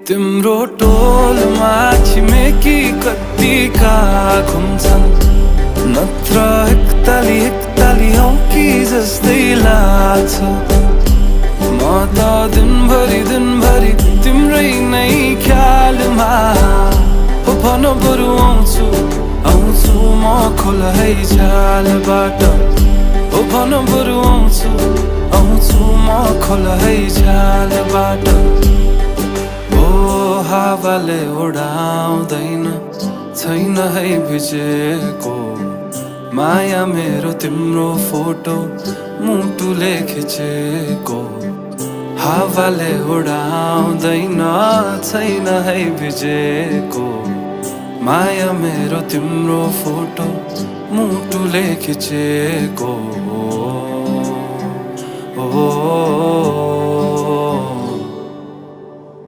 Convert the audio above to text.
तिम्रो टोलमा छिमेकी कत्तिका घुम्छन्, नत्र एकताली हौ कि जस्तै लाग्छ। म त दिनभरि तिम्रै नै ख्यालमा हो, भन बरु आउँछु म खोल है छालबाट, हो भन बरु आउँछु म खोल है छालबाट। हावाले उडाउँदैन, छैन है भिजेको माया मेरो तिम्रो फोटो मुटुले खिचेको। हावाले उडाउँदैन, छैन है भिजेको माया मेरो तिम्रो फोटो मुटुले खिचेको। ओ